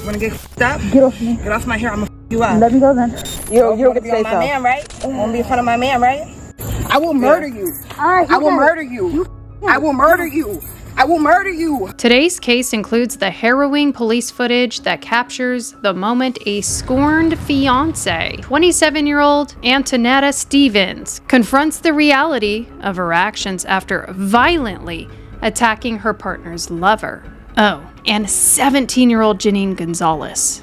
Wanna get f***ed up? Get off me. Get off my hair, I'ma f*** you up. Let me go then. You don't get to be say on my so. man, right? Wanna be in front of my man, right? I will murder you. Alright, I will murder you. I will murder you. I will murder you. Today's case includes the harrowing police footage that captures the moment a scorned fiance, 27-year-old Antonetta Stevens, confronts the reality of her actions after violently attacking her partner's lover. Oh, and 17-year-old Janine Gonzalez.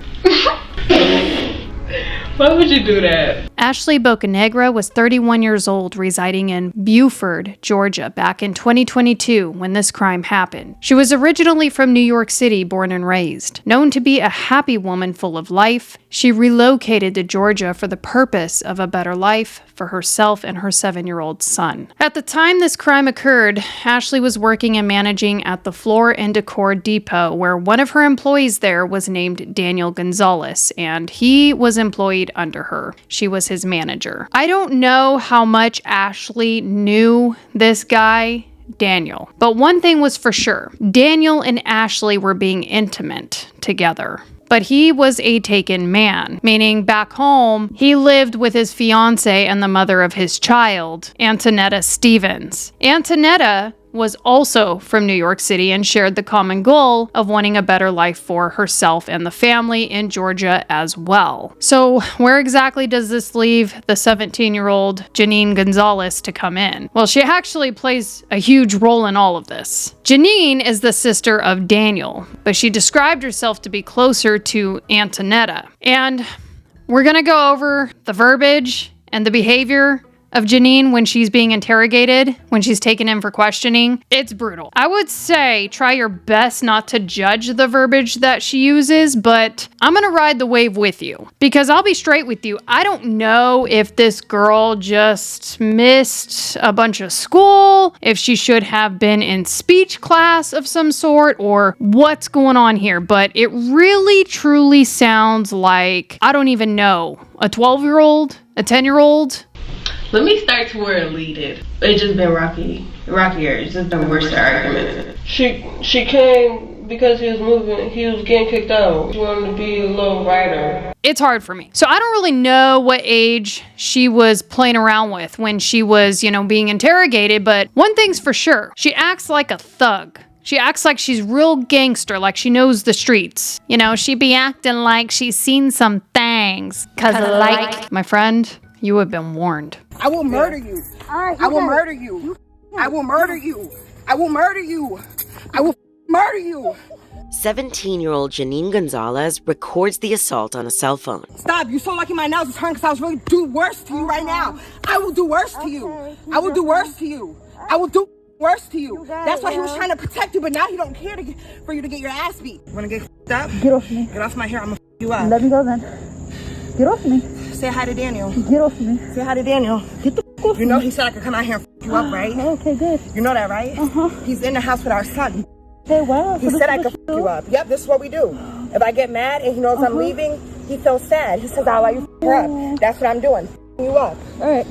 Why would you do that? Ashley Bocanegra was 31 years old, residing in Beaufort, Georgia, back in 2022 when this crime happened. She was originally from New York City, born and raised. Known to be a happy woman full of life, she relocated to Georgia for the purpose of a better life for herself and her 7-year-old son. At the time this crime occurred, Ashley was working and managing at the Floor and Decor Depot, where one of her employees there was named Daniel Gonzalez, and he was employed under her. She was his manager. I don't know how much Ashley knew this guy, Daniel, but one thing was for sure. Daniel and Ashley were being intimate together. But he was a taken man, meaning back home, he lived with his fiancé and the mother of his child, Antonetta Stevens. Antonetta was also from New York City and shared the common goal of wanting a better life for herself and the family in Georgia as well. So where exactly does this leave the 17-year-old Janine Gonzalez to come in? Well, she actually plays a huge role in all of this. Janine is the sister of Daniel, but she described herself to be closer to Antonetta. And we're gonna go over the verbiage and the behavior of Janine when she's being interrogated, when she's taken in for questioning. It's brutal. I would say try your best not to judge the verbiage that she uses, but I'm gonna ride the wave with you. Because I'll be straight with you, I don't know if this girl just missed a bunch of school, if she should have been in speech class of some sort, or what's going on here, but it really truly sounds like, I don't even know, a 12-year-old, a 10-year-old. Let me start to where it leaded. It's just been rockier. It's just been worse argument. She came because he was getting kicked out. She wanted to be a little writer. It's hard for me. So I don't really know what age she was playing around with when she was, being interrogated, but one thing's for sure. She acts like a thug. She acts like she's real gangster, like she knows the streets. She be acting like she's seen some things. Cause like, my friend, you have been warned. I will murder you. I will murder you. I will murder you. I will murder you. I will murder you. 17-year-old Janine Gonzalez records the assault on a cell phone. Stop. You so lucky my nails is hurting because I was really do worse to you right now. I will do worse to you. I will do worse to you. I will do worse to you. That's why he was trying to protect you, but now he don't care for you to get your ass beat. Wanna get f***ed up? Get off me. Get off my hair, I'ma f*** you up. Let me go then. Get off me. Say hi to Daniel. Get off me. Say hi to Daniel. Get the f*** off You know he said I could come out here and f*** you up, right? Okay, good. You know that, right? Uh-huh. He's in the house with our son. Hey, wow. He said I could f*** you up. Yep, this is what we do. If I get mad and he knows I'm leaving, he feels sad. He says, I'll let you f*** her up. That's what I'm doing. F***ing you up. Alright.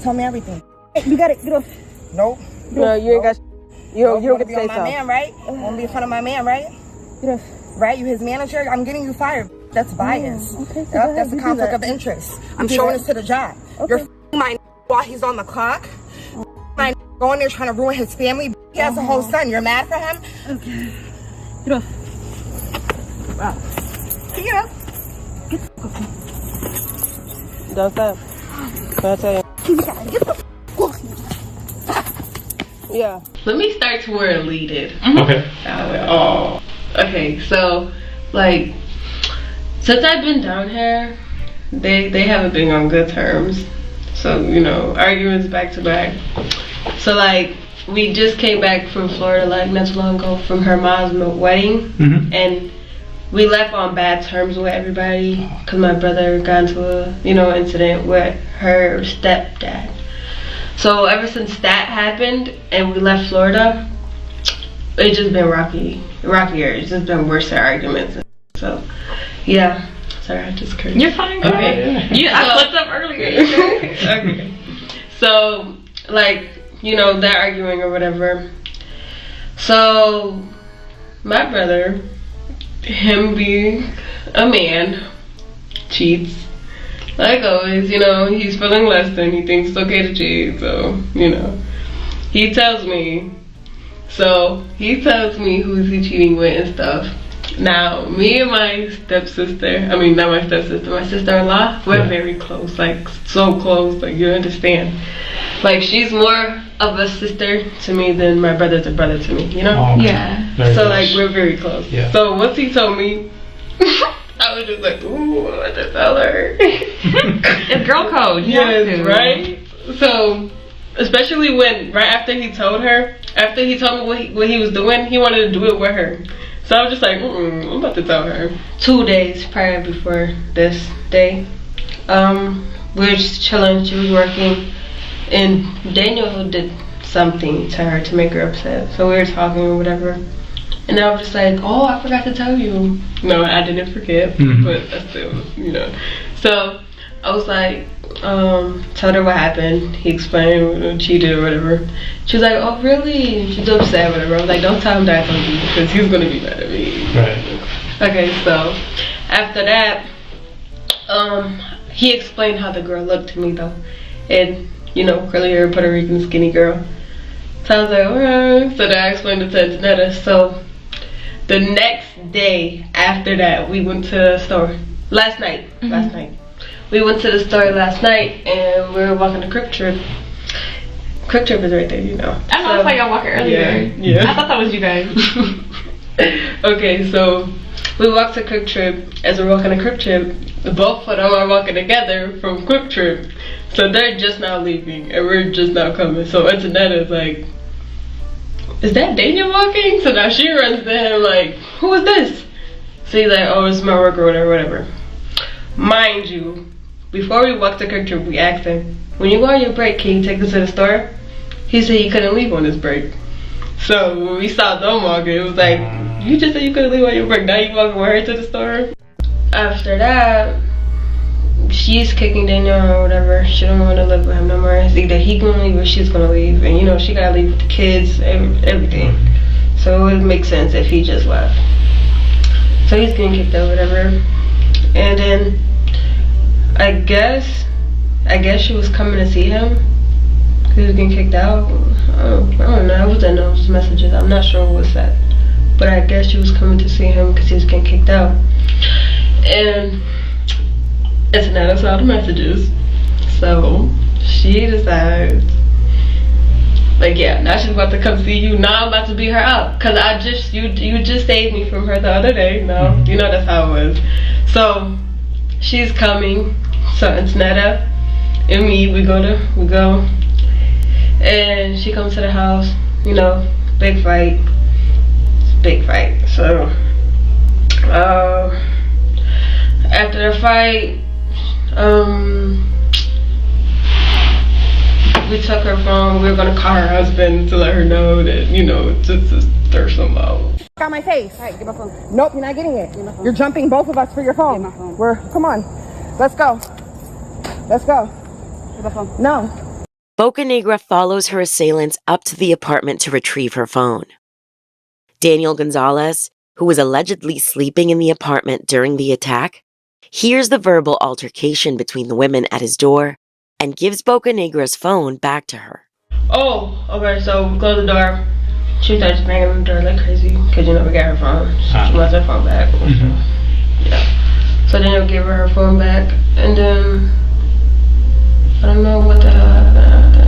Tell me everything. Hey, you got it. Get off. Nope. No, you ain't got. You don't get to be say on my so. man, right? Wanna be in front of my man, right? Get off. Right? You his manager? I'm getting you fired. That's bias. Okay, so Yep, that's a conflict of interest. I'm showing this to the job. Okay. You're f***ing my while he's on the clock. My going there trying to ruin his family. He has a whole son. You're mad for him? Okay. Get off. Wow. Get up. Get the f*** off me. Don't stop. I'll tell you. You gotta get the f*** off me. Yeah. Let me start to where it leaded. Okay. Okay, so since I've been down here, they haven't been on good terms. So, arguments back to back. So we just came back from Florida not too long ago from her mom's wedding, and we left on bad terms with everybody because my brother got into a incident with her stepdad. So ever since that happened and we left Florida, it's just been rockier. It's just been worse arguments. So, yeah. Sorry, I just cursed. You're fine. Okay. I flipped up earlier. Okay. So, they're arguing or whatever. So, my brother him being a man cheats. Like always, you know, he's feeling less than, he thinks it's okay to cheat, so, you know. He tells me who's he cheating with and stuff. Now, me and my stepsister, I mean, not my stepsister, my sister-in-law, we're very close, like, so close, like, you understand. Like, she's more of a sister to me than my brother's a brother to me, you know? Oh, okay. Yeah. Very so, close. like, we're very close. Yeah. So, once he told me, I was just like, ooh, I want to tell her. It's girl code. Yes, right? So, especially when, right after he told her, after he told me what he was doing, he wanted to do it with her. So I was just like, I'm about to tell her. 2 days prior before this day, we were just chilling, she was working, and Daniel did something to her to make her upset. So we were talking or whatever. And I was just like, oh, I forgot to tell you. No, I didn't forget, but I still, you know. So I was like, told her what happened. He explained what cheated or whatever. She was like, oh, really? She's upset or whatever. I was like, don't tell him that I told you because he's going to be mad at me. Right. Okay, so after that, he explained how the girl looked to me though. And, you know, curly hair, Puerto Rican, skinny girl. So I was like, alright. So then I explained it to Antonetta. So the next day after that, we went to the store. Last night. We went to the store last night and we were walking to Quick Trip. Quick Trip is right there, you know. I know, I saw y'all walking earlier. Yeah. I thought that was you guys. Okay, so we walked to Quick Trip. As we're walking to Quick Trip, both of them are walking together from Quick Trip. So they're just now leaving and we're just now coming. So Antonetta's like, is that Daniel walking? So now she runs to him like, who is this? So he's like, oh, it's my worker or whatever. Mind you, before we walked to Quick Trip, we asked him, when you go on your break, can you take us to the store? He said he couldn't leave on his break. So when we saw them walking, it was like, you just said you couldn't leave on your break, now you walking with her to the store? After that, she's kicking Daniel or whatever. She don't want to live with him no more. It's either he gonna leave or she's gonna leave. And you know, she gotta leave with the kids, everything. So it would make sense if he just left. So he's getting kicked out, whatever. And then I guess she was coming to see him. He was getting kicked out. I don't know. I was in those messages. I'm not sure what was that. But I guess she was coming to see him because he was getting kicked out. And it's not us all the messages. So she decides, like, yeah, now she's about to come see you. Now I'm about to beat her up. Cause you just saved me from her the other day. No, you know that's how it was. So she's coming. So Antonetta and me, we go. And she comes to the house, you know, big fight. So after the fight, we took her phone. We were gonna call her husband to let her know that, you know, just to stir some out. Got my face. Alright, get my phone. Nope, you're not getting it. Get my phone. You're jumping both of us for your phone. Get my phone. Come on. Let's go. Get my phone. No. Bocanegra follows her assailants up to the apartment to retrieve her phone. Daniel Gonzalez, who was allegedly sleeping in the apartment during the attack, hears the verbal altercation between the women at his door and gives Bocanegra's phone back to her. Oh, okay, so we close the door. She starts banging on the door like crazy because, you know, we got her phone. She wants her phone back. Yeah. So then they'll give her phone back, and then I don't know what the hell happened after.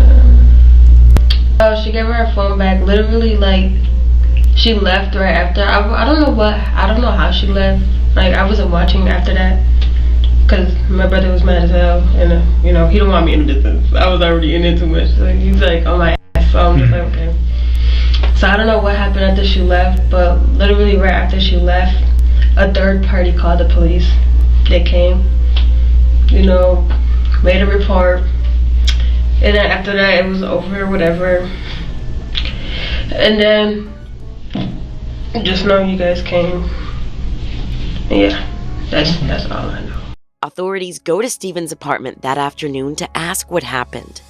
Oh, she gave her phone back. Literally, like, she left right after. I don't know how she left. Like, I wasn't watching after that because my brother was mad as hell, and you know, he don't want me in the business. I was already in it too much. So he's like on my ass. So I'm just like, okay. So I don't know what happened after she left, but literally right after she left, a third party called the police. They came, you know, made a report, and then after that it was over, whatever. And then just know you guys came. Yeah, that's all I know. Authorities go to Stephen's apartment that afternoon to ask what happened.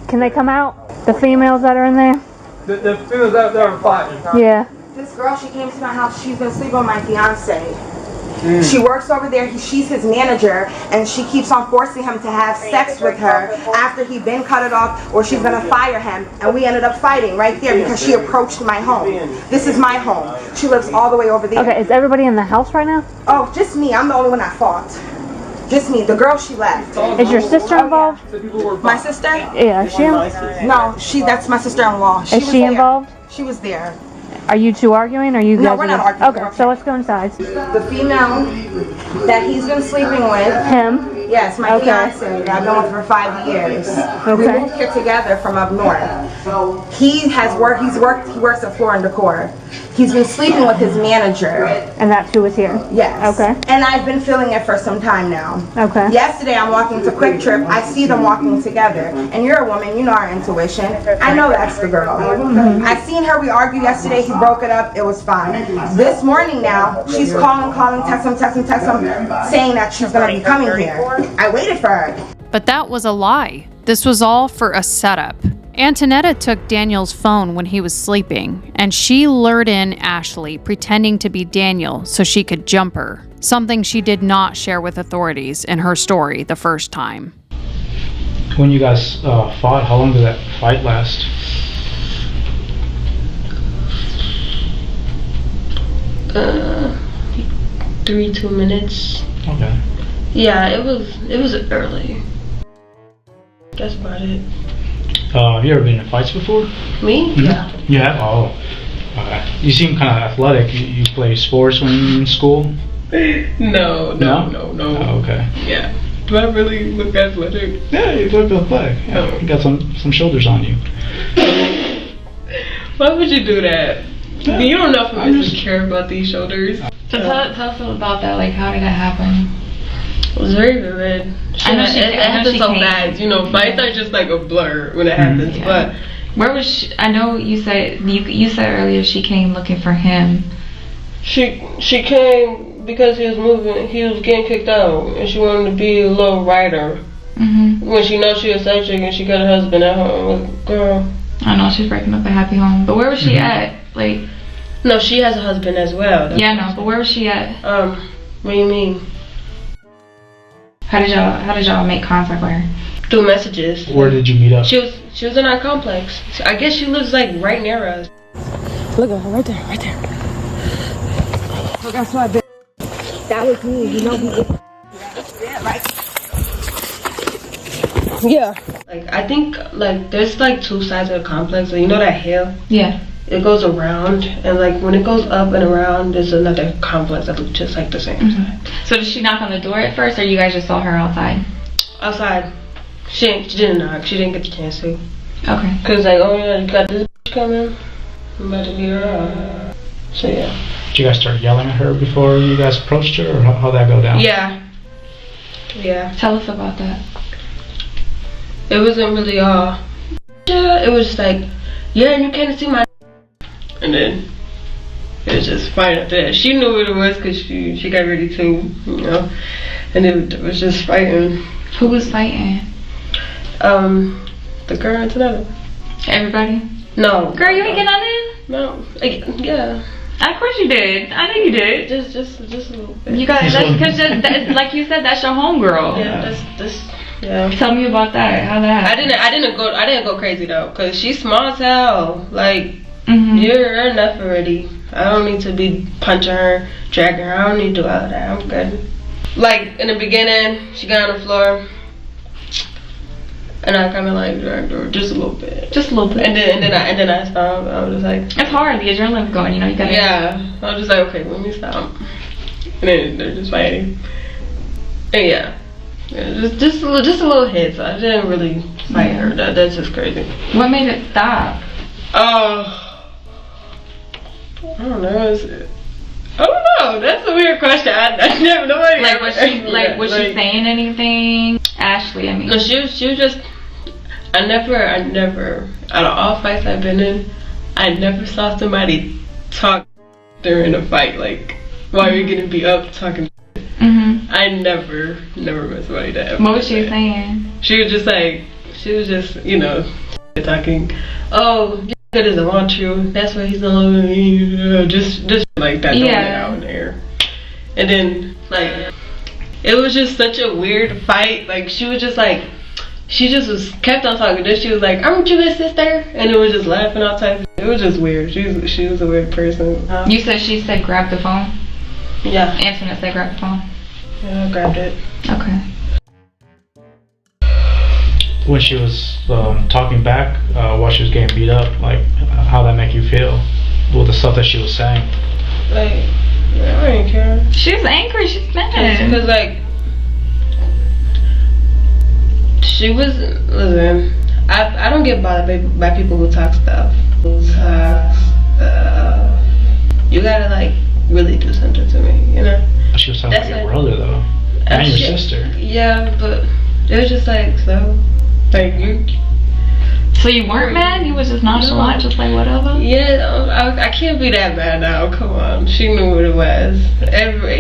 Can they come out? The females that are in there? The females that are fighting. Yeah. Just this girl, she came to my house. She's been sleeping with my fiance. She works over there. She's his manager, and she keeps on forcing him to have sex with her after he been cut it off, or she's gonna fire him. And we ended up fighting right there because she approached my home. This is my home. She lives all the way over there. Okay, is everybody in the house right now? Oh, just me. I'm the only one at fault. Just me. The girl, she left. Is your sister involved? My sister? Yeah, is she involved? No, that's my sister-in-law. Is she involved? She was there. Are you two arguing? Or are you guys? No, we're not arguing. Okay, so let's go inside. The female that he's been sleeping with. Him? Yes, my fiance that I've been with for 5 years. We moved here together from up north. He works at Floor and Decor. He's been sleeping with his manager. And that's who was here? Yes. Okay. And I've been feeling it for some time now. Okay. Yesterday I'm walking to Quick Trip. I see them walking together. And you're a woman, you know our intuition. I know that's the girl. I seen her, we argued yesterday, he broke it up, it was fine. This morning now, she's calling, text him, saying that she's gonna be coming here. I waited for her. But that was a lie. This was all for a setup. Antonetta took Daniel's phone when he was sleeping, and she lured in Ashley, pretending to be Daniel so she could jump her, something she did not share with authorities in her story the first time. When you guys fought, how long did that fight last? 2 minutes. Okay. Yeah, it was early. That's about it. Have you ever been in fights before? Me? Mm-hmm. Yeah. You have? Oh. Okay. You seem kind of athletic. You play sports when you're in school? No. Oh, okay. Yeah. Do I really look athletic? Yeah, you look athletic. Yeah, you got some shoulders on you. Why would you do that? Yeah. You don't know if I really care about these shoulders. So tell us about that. Like, how did that happen? It was very vivid. I know It happens so fast. You know, fights are just like a blur when it happens. Yeah. But Where was she? I know you said earlier she came looking for him. she came because he was moving. He was getting kicked out, and she wanted to be a little writer. Mhm. When she knows she a side chick and she got a husband at home, like, girl. I know she's breaking up a happy home, but where was she at? Like, No, she has a husband as well. yeah, no, but where was she at? What do you mean? How did y'all make contact with her? Through messages. Where did you meet up? She was in our complex. I guess she lives like right near us. Look at her right there. Look, that's my bitch. That was me, you know me. Yeah, right. Yeah. Like I think like there's like two sides of the complex. Like, you know that hill? Yeah. It goes around, and like when it goes up and around, there's another complex that looks just like the same side. So did she knock on the door at first, or you guys just saw her outside? Outside. She didn't knock. She didn't get the chance to. Okay. Cause like, oh yeah, you got this bitch coming. I'm about to beat her up. So yeah. Did you guys start yelling at her before you guys approached her, or how'd that go down? Yeah. Yeah. Tell us about that. It wasn't really all. Yeah, it was just like, yeah, and you can't see my. And then it was just fine after that. She knew what it was because she got ready too, you know. And it was just fighting. Who was fighting? The girl and Tanetta. Everybody? No. Girl, you ain't get none in? No. Like, yeah. Of course you did. I know you did. Just a little bit. You guys, that's because like you said, that's your homegirl. Yeah. Yeah. Tell me about that. How that happened. I didn't go crazy though, cause she's small as hell. Like. Mm-hmm. You're enough already. I don't need to be punching her, dragging her. I don't need to do all that. I'm good. Like in the beginning, she got on the floor, and I kind of like dragged her just a little bit. Just a little bit. And then I stopped. I was just like, it's hard. The adrenaline's going. You know, you gotta. Yeah. I was just like, okay, let me stop. And then they're just fighting. And yeah, just a little hit. So I didn't really fight her. That's just crazy. What made it stop? I don't know. I don't know. That's a weird question. I never know. Like was she saying anything? Ashley, I mean. No, she was just. I never. Out of all fights I've been in, I never saw somebody talk during a fight. Like while you're gonna be up talking. Mm-hmm. I never met somebody that ever. What was she saying? She was just, you know, talking. Oh, doesn't want you. That's why he's not just like that. Yeah. Out there. And then like it was just such a weird fight. Like she was just like she just was kept on talking. Then she was like, "Aren't you his sister?" And it was just laughing all types. It was just weird. She was a weird person. You said she said grab the phone. Yeah. Antoinette said grab the phone. Yeah, I grabbed it. Okay. When she was talking back while she was getting beat up, like how that make you feel with the stuff that she was saying? Like, yeah, I didn't care. She's angry. She's mad. Because like, she was, listen, I don't get bothered by people who talk stuff. You gotta like really do something to me, you know? She was talking about your brother though, and your sister. Yeah, but it was just like, so, like you. So you weren't mad? You was just nonchalant, just like whatever? Yeah, I can't be that bad now. Come on, she knew what it was.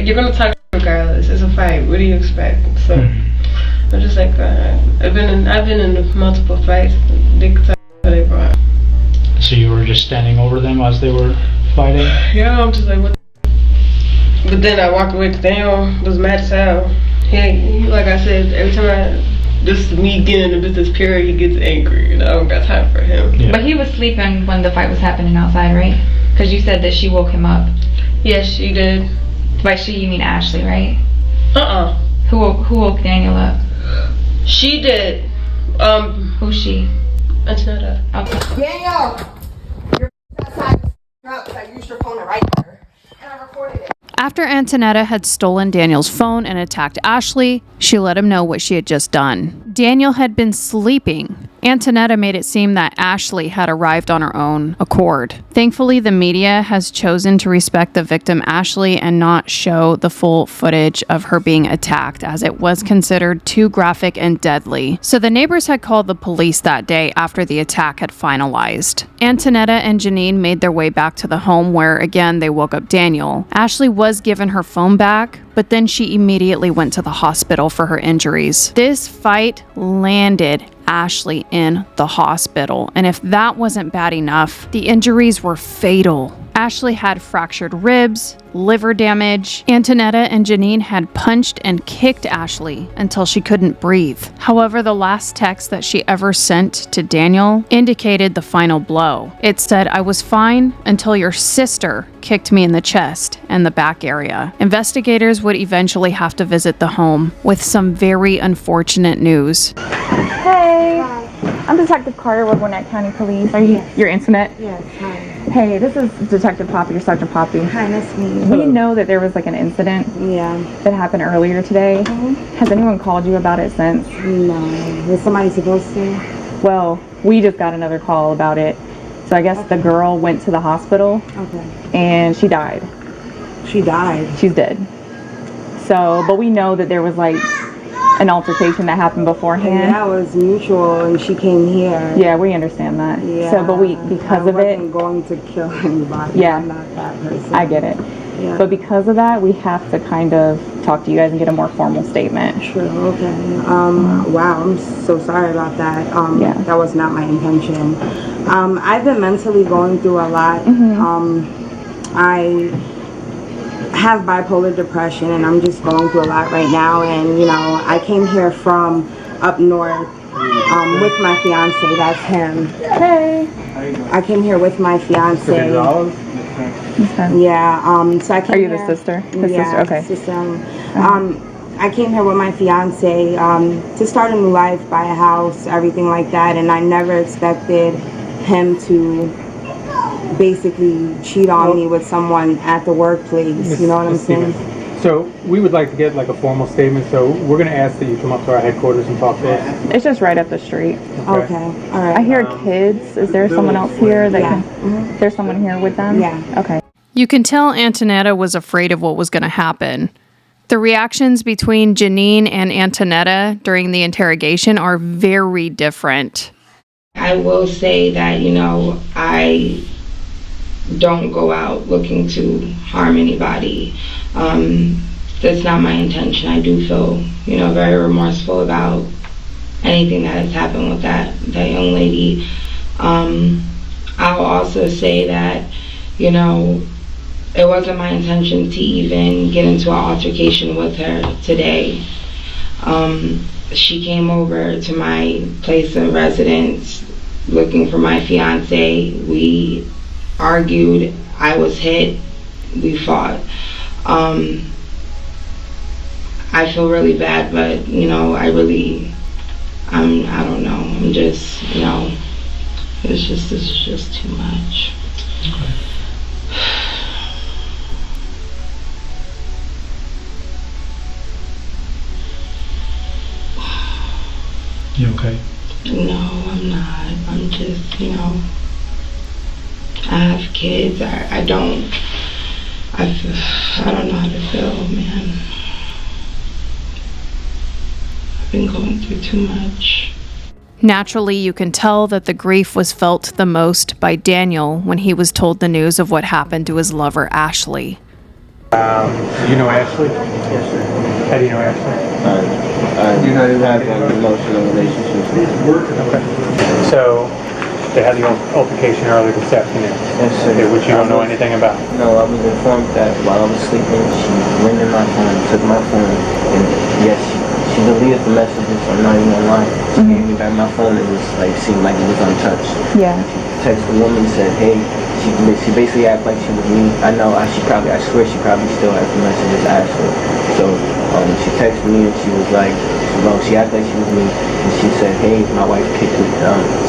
You're gonna talk regardless. It's a fight. What do you expect? So I'm just like, I've been in multiple fights. They brought. So you were just standing over them as they were fighting? Yeah, I'm just like, what? But then I walked away because Daniel was mad as hell. He, like I said, every time this me getting into business period, he gets angry, and I don't got time for him. Yeah. But he was sleeping when the fight was happening outside, right? Because you said that she woke him up. Yes, she did. By she, you mean Ashley, right? Who woke Daniel up? She did. Who's she? Antoinette. Okay. Daniel, you're outside because I used your phone right there, and I recorded it. After Antonetta had stolen Daniel's phone and attacked Ashley, she let him know what she had just done. Daniel had been sleeping. Antonetta made it seem that Ashley had arrived on her own accord. Thankfully, the media has chosen to respect the victim Ashley and not show the full footage of her being attacked, as it was considered too graphic and deadly. So the neighbors had called the police that day after the attack had finalized. Antonetta and Janine made their way back to the home where, again, they woke up Daniel. Ashley was given her phone back, but then she immediately went to the hospital for her injuries. This fight landed Ashley in the hospital, and if that wasn't bad enough, the injuries were fatal. Ashley had fractured ribs, liver damage. Antonetta and Janine had punched and kicked Ashley until she couldn't breathe. However, the last text that she ever sent to Daniel indicated the final blow. It said, "I was fine until your sister kicked me in the chest and the back area." Investigators would eventually have to visit the home with some very unfortunate news. Hey, I'm Detective Carter with Gwinnett County Police. Are you your Antoinette? Yes, hi. Hey, this is Detective Poppy or Sergeant Poppy. Hi, nice to meet you. We know that there was like an incident that happened earlier today. Has anyone called you about it since? No. Was somebody supposed to? Well, we just got another call about it. So I guess the girl went to the hospital and she died. She died? She's dead. So, but we know that there was like an altercation that happened beforehand. And that was mutual, and she came here. Yeah, we understand that. Yeah. So, but because of it, I wasn't going to kill anybody. Yeah, I'm not that person. I get it. Yeah. But because of that, we have to kind of talk to you guys and get a more formal statement. Sure. Okay. Wow. I'm so sorry about that. That was not my intention. I've been mentally going through a lot. I have bipolar depression, and I'm just going through a lot right now. And you know, I came here from up north with my fiance. That's him. Hey. I came here with my fiance. Yeah. So I came. Are you here, the sister? His yeah, sister. Okay. Sister. I came here with my fiance to start a new life, buy a house, everything like that, and I never expected him to basically cheat on me with someone at the workplace. You know what I'm saying? So we would like to get like a formal statement. So we're going to ask that you come up to our headquarters and talk to us. It's just right up the street. Okay. All right. I hear kids. Is there someone else here that can? There's someone here with them? Yeah. Okay. You can tell Antonetta was afraid of what was going to happen. The reactions between Janine and Antonetta during the interrogation are very different. I will say that, you know, I don't go out looking to harm anybody. That's not my intention. I do feel, you know, very remorseful about anything that has happened with that young lady. I'll also say that, you know, it wasn't my intention to even get into an altercation with her today. She came over to my place of residence looking for my fiance. We argued. I was hit. We fought. I feel really bad, but you know, I don't know. I'm just, you know, this is just too much. Okay. You okay? No, I'm not. I'm just, you know, I have kids. I don't know how to feel, man. I've been going through too much. Naturally, you can tell that the grief was felt the most by Daniel when he was told the news of what happened to his lover, Ashley. Do you know Ashley? Yes, sir. How do you know Ashley? I do not have an emotional relationship with her. Okay. So, they had the altercation earlier this afternoon? Yes, sir. Okay, which you don't know anything about? No, I was informed that while I was sleeping, she went in my phone, took my phone, and yes, she deleted the messages. I'm not even gonna lie. She gave me back my phone. It was like, seemed like it was untouched. Yeah. She texted the woman, said, hey, she basically acted like she was me. I swear she probably still has the messages Ashley. So she texted me and she was like, well, she acted like she was me, and she said, hey, my wife kicked me.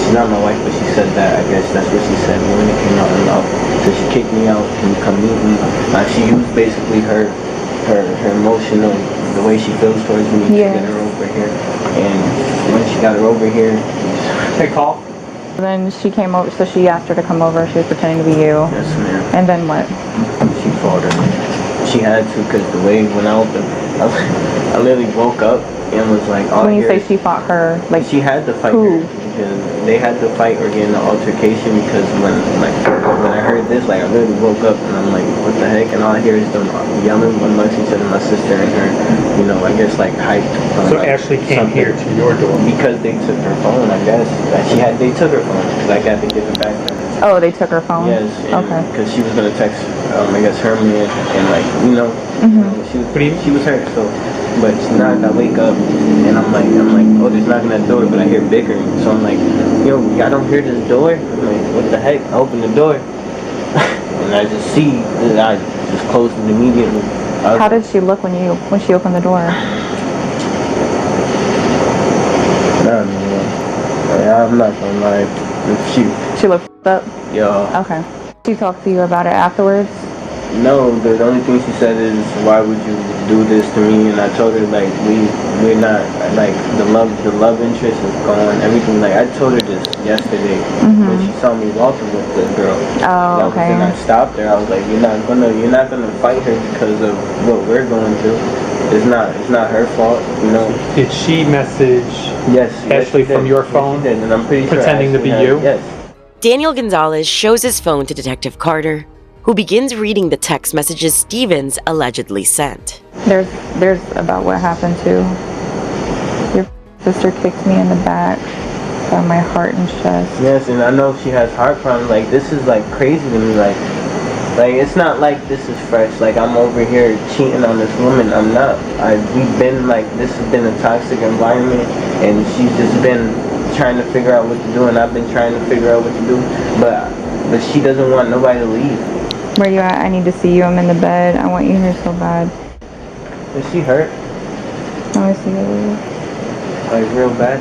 She's not my wife, but she said that. I guess that's what she said when it came out in love. So she kicked me out. Can you come meet me? She used basically her emotional, the way she feels towards me to get her over here. And when she got her over here, Hey, call. Then she came over, so she asked her to come over. She was pretending to be you. Yes, ma'am. And then what? She fought her. She had to, because the way when I opened, I literally woke up and was like, when you say she fought her, like she had to fight who? her. Because they had to fight or get in an altercation, because when I heard this, like I literally woke up and I'm like, what the heck? And all I hear is them yelling amongst each other, my sister and her, you know, I guess like hyped. So Ashley came here to your door? Because they took her phone, I guess. They took her phone, because I got to give it back to her. Oh, they took her phone? Yes. Okay. Because she was going to text, I guess, her man, and like, you know, she was hurt, so. But now I wake up and I'm like, oh, there's knocking at the door, but I hear bickering. So I'm like, yo, y'all don't hear this door? I'm like, what the heck? I open the door and I just see that I just closed it immediately. How did she look when she opened the door? I'm not gonna lie. She looked up? Yeah. Okay. She talked to you about it afterwards? No, the only thing she said is, why would you do this to me? And I told her, like, we're not, like, the love interest is gone, everything. Like, I told her this yesterday when she saw me walking with the girl. Oh, okay. And I stopped her. I was like, you're not gonna fight her because of what we're going through. It's not her fault, you know. Did she message Ashley from your phone? She did, and I'm pretty sure pretending to be you? Yes. Daniel Gonzalez shows his phone to Detective Carter, who begins reading the text messages Stevens allegedly sent. There's about what happened to your sister kicked me in the back, got my heart and chest. Yes, and I know she has heart problems. Like, this is like crazy to me. Like it's not like this is fresh. Like, I'm over here cheating on this woman. I'm not. We've been like, this has been a toxic environment, and she's just been trying to figure out what to do, and I've been trying to figure out what to do, but she doesn't want nobody to leave. Where you at? I need to see you. I'm in the bed. I want you here so bad. Is she hurt? Let me see you. Like, real bad?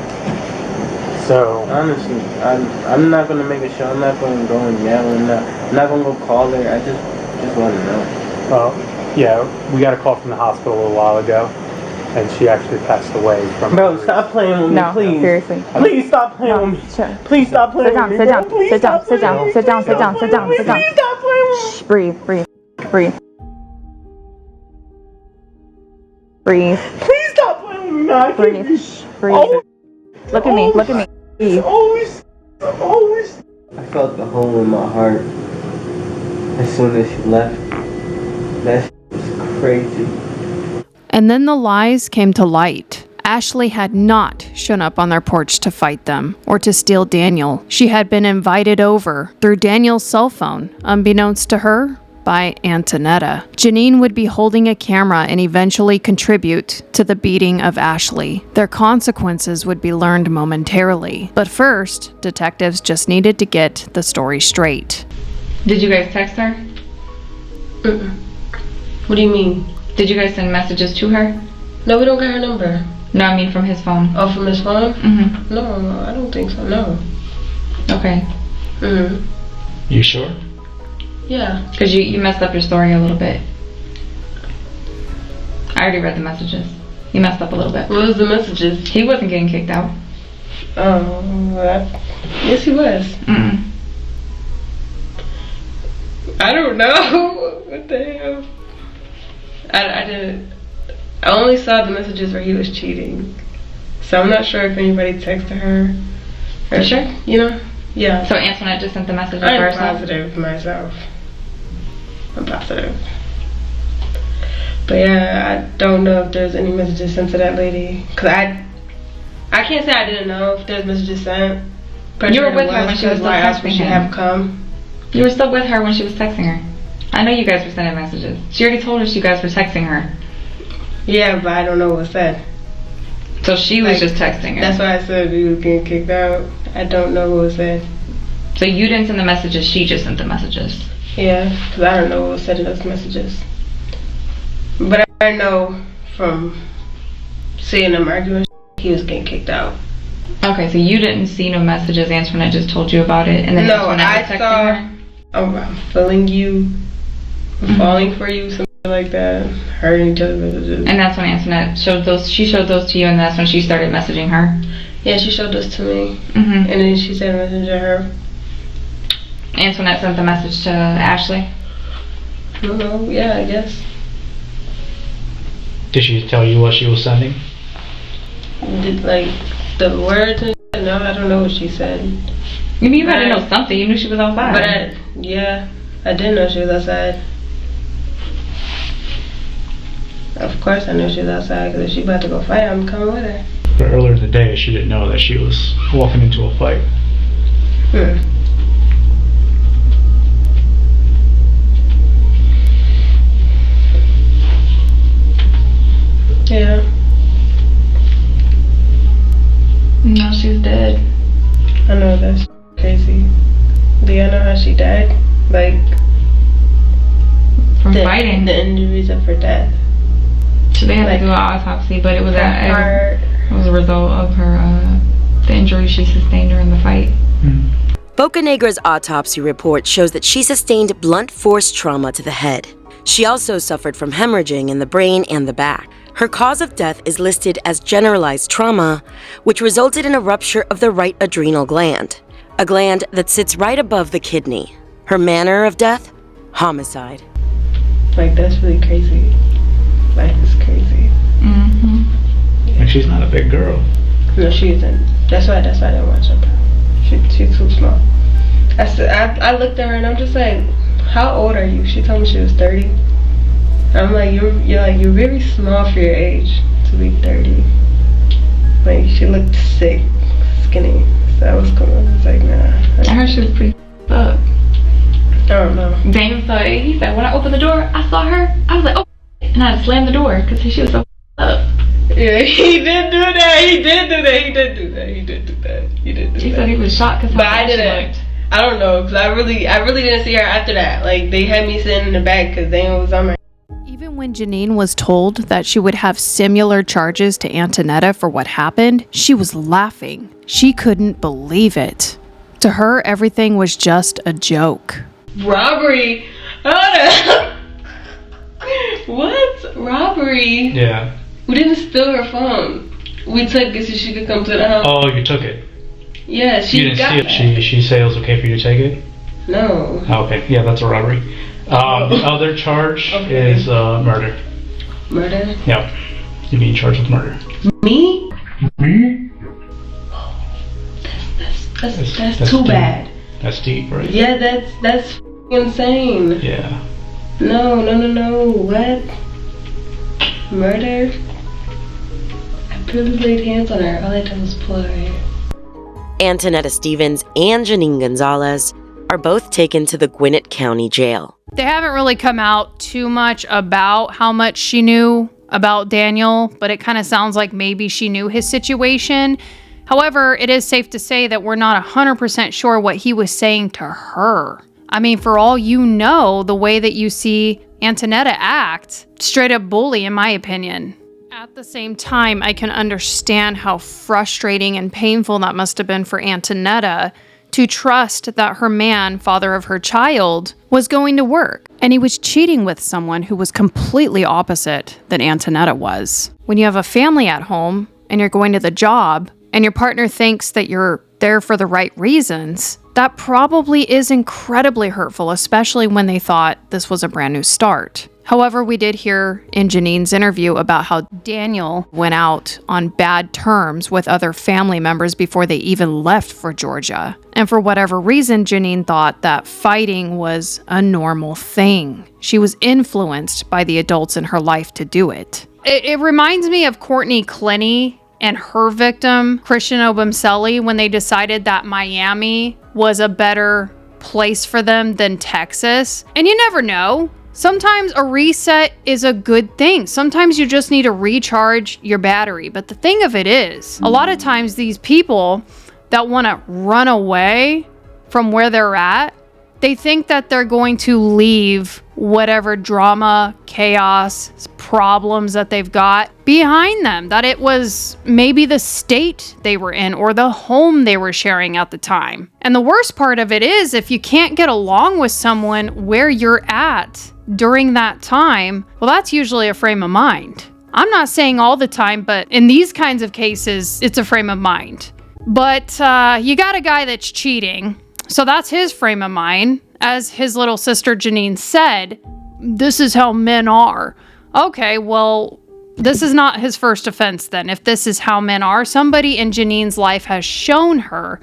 So honestly, I'm not gonna make a show. I'm not gonna go and yell. I'm not gonna go call her. I just want to know. Well, yeah, we got a call from the hospital a little while ago, and she actually passed away from. Bro, stop playing with me, please. No, seriously. Please stop playing with me. Please stop playing with me. Sit down. Sit down. Sit down. Sit down. Sit down. Sit down. Sit down. Please stop playing with me. Shh, breathe. Breathe. Please stop playing with me. No, breathe. Oh. Look at me. Look at me. Always. I felt the hole in my heart as soon as she left. That was crazy. And then the lies came to light. Ashley had not shown up on their porch to fight them or to steal Daniel. She had been invited over through Daniel's cell phone, unbeknownst to her, by Antonetta. Janine would be holding a camera and eventually contribute to the beating of Ashley. Their consequences would be learned momentarily. But first, detectives just needed to get the story straight. Did you guys text her? What do you mean? Did you guys send messages to her? No, we don't got her number. No, I mean from his phone. Oh, from his phone? Mm-hmm. No, I don't think so, no. Okay. Mm-hmm. You sure? Yeah. Because you messed up your story a little bit. I already read the messages. You messed up a little bit. What was the messages? He wasn't getting kicked out. Oh, yes he was. Mm-mm. I don't know. What the hell? I didn't. I only saw the messages where he was cheating. So I'm not sure if anybody texted her. You sure? You know? Yeah. So Antoinette just sent the messages I'm first? positive myself. I'm positive. But yeah, I don't know if there's any messages sent to that lady. Cause I can't say I didn't know if there's messages sent. But you were with her when she was still texting she have come. You were still with her when she was texting her. I know you guys were sending messages. She already told us you guys were texting her. Yeah, but I don't know what was said. So she was just texting her. That's why I said we was getting kicked out. I don't know what was said. So you didn't send the messages, she just sent the messages. Yeah, because I don't know what was said in those messages. But I know from seeing them arguing, he was getting kicked out. Okay, so you didn't see no messages. Antoinette just told you about it, and then no, Antoinette was texting her? I'm feeling you, I'm falling for you, something like that. Hurting each other's messages. And that's when Antoinette showed those. She showed those to you, and that's when she started messaging her. Yeah, she showed those to me, and then she sent a message to her. Antoinette sent the message to Ashley. No, yeah, I guess. Did she tell you what she was sending? Did like the words and shit? No, I don't know what she said. You had to know something. You knew she was outside. But I didn't know she was outside. Of course I knew she was outside, because if she about to go fight, I'm coming with her. But earlier in the day, she didn't know that she was walking into a fight. Yeah. No, she's dead. I know, that's crazy. Do you know how she died? Like, from fighting. The injuries of her death. So they had to do an autopsy, but it was a result of her the injury she sustained during the fight. Bocanegra's autopsy report shows that she sustained blunt force trauma to the head. She also suffered from hemorrhaging in the brain and the back. Her cause of death is listed as generalized trauma, which resulted in a rupture of the right adrenal gland, a gland that sits right above the kidney. Her manner of death? Homicide. Like, that's really crazy. Life is crazy. And she's not a big girl. No, she isn't. That's why I didn't watch her. She's too small. I looked at her and I'm just like, how old are you? She told me she was 30. I'm like, you're really small for your age to be 30. Like, she looked sick, skinny. So I was cool. I was like, nah. I heard she was pretty up. I don't know. Daniel saw it. He said, when I opened the door, I saw her. I was like, oh, and I slammed the door because she was so up. Yeah, he did do that. He did do that. He said he was shocked because I didn't. I don't know, because I really didn't see her after that. Like, they had me sitting in the back because Daniel was on my. Even when Janine was told that she would have similar charges to Antonetta for what happened, she was laughing. She couldn't believe it. To her, everything was just a joke. Robbery? Hold up. What? Robbery? Yeah. We didn't steal her phone. We took it so she could come to the house. Oh, you took it? Yeah, she you didn't got see it. She said it was okay for you to take it? No. Okay, yeah, that's a robbery. The other charge is murder. Murder? Yep. You're being charged with murder. Me? That's too deep. bad. That's deep, right? Yeah, that's insane. Yeah. No. What? Murder? Really laid hands on her. All I did was pull her hair. Antonetta Stevens and Janine Gonzalez are both taken to the Gwinnett County Jail. They haven't really come out too much about how much she knew about Daniel, but it kind of sounds like maybe she knew his situation. However, it is safe to say that we're not 100% sure what he was saying to her. I mean, for all you know, the way that you see Antonetta act, straight up bully in my opinion. At the same time, I can understand how frustrating and painful that must have been for Antonetta to trust that her man, father of her child, was going to work. And he was cheating with someone who was completely opposite than Antonetta was. When you have a family at home and you're going to the job and your partner thinks that you're there for the right reasons, that probably is incredibly hurtful, especially when they thought this was a brand new start. However, we did hear in Janine's interview about how Daniel went out on bad terms with other family members before they even left for Georgia. And for whatever reason, Janine thought that fighting was a normal thing. She was influenced by the adults in her life to do it. It reminds me of Courtney Clenny and her victim, Christian Obumseli, when they decided that Miami was a better place for them than Texas. And you never know. Sometimes a reset is a good thing. Sometimes you just need to recharge your battery. But the thing of it is, a lot of times these people that want to run away from where they're at, they think that they're going to leave whatever drama, chaos, problems that they've got behind them. That it was maybe the state they were in or the home they were sharing at the time. And the worst part of it is, if you can't get along with someone where you're at during that time, well, that's usually a frame of mind. I'm not saying all the time, but in these kinds of cases, it's a frame of mind. But you got a guy that's cheating, so that's his frame of mind. As his little sister Janine said, this is how men are. Okay, well, this is not his first offense then. If this is how men are, somebody in Janine's life has shown her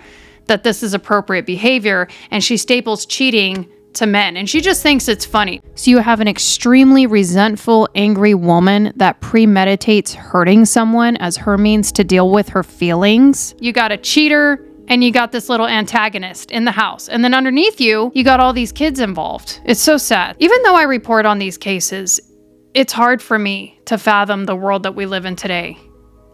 that this is appropriate behavior, and she staples cheating to men, and she just thinks it's funny. So you have an extremely resentful, angry woman that premeditates hurting someone as her means to deal with her feelings. You got a cheater, and you got this little antagonist in the house. And then underneath you, you got all these kids involved. It's so sad. Even though I report on these cases, it's hard for me to fathom the world that we live in today.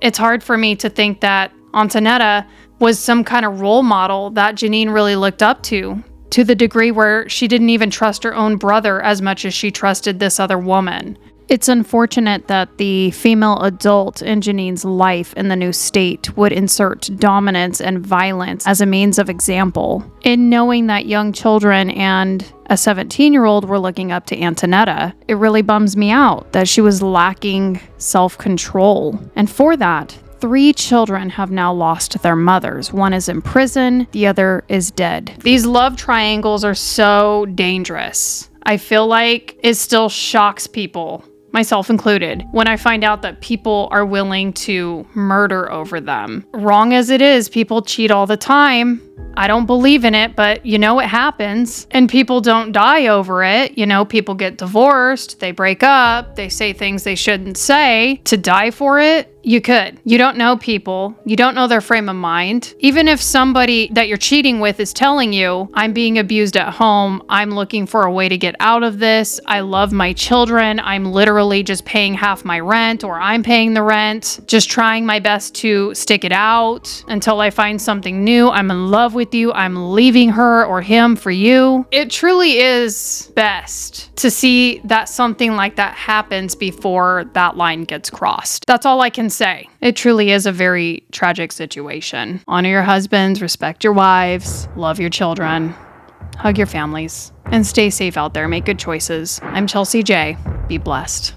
It's hard for me to think that Antonetta was some kind of role model that Janine really looked up to the degree where she didn't even trust her own brother as much as she trusted this other woman. It's unfortunate that the female adult in Janine's life in the new state would insert dominance and violence as a means of example. In knowing that young children and a 17-year-old were looking up to Antonetta, it really bums me out that she was lacking self-control. And for that, 3 children have now lost their mothers. One is in prison, the other is dead. These love triangles are so dangerous. I feel like it still shocks people, myself included, when I find out that people are willing to murder over them. Wrong as it is, people cheat all the time. I don't believe in it, but you know it happens. And people don't die over it. You know, people get divorced, they break up, they say things they shouldn't say. To die for it, you could. You don't know people. You don't know their frame of mind. Even if somebody that you're cheating with is telling you, I'm being abused at home, I'm looking for a way to get out of this, I love my children, I'm literally just paying half my rent, or I'm paying the rent, just trying my best to stick it out until I find something new, I'm in love with you, I'm leaving her or him for you. It truly is best to see that something like that happens before that line gets crossed. That's all I can say. It truly is a very tragic situation. Honor your husbands, respect your wives, love your children, hug your families, and stay safe out there. Make good choices. I'm Chelsea J. Be blessed.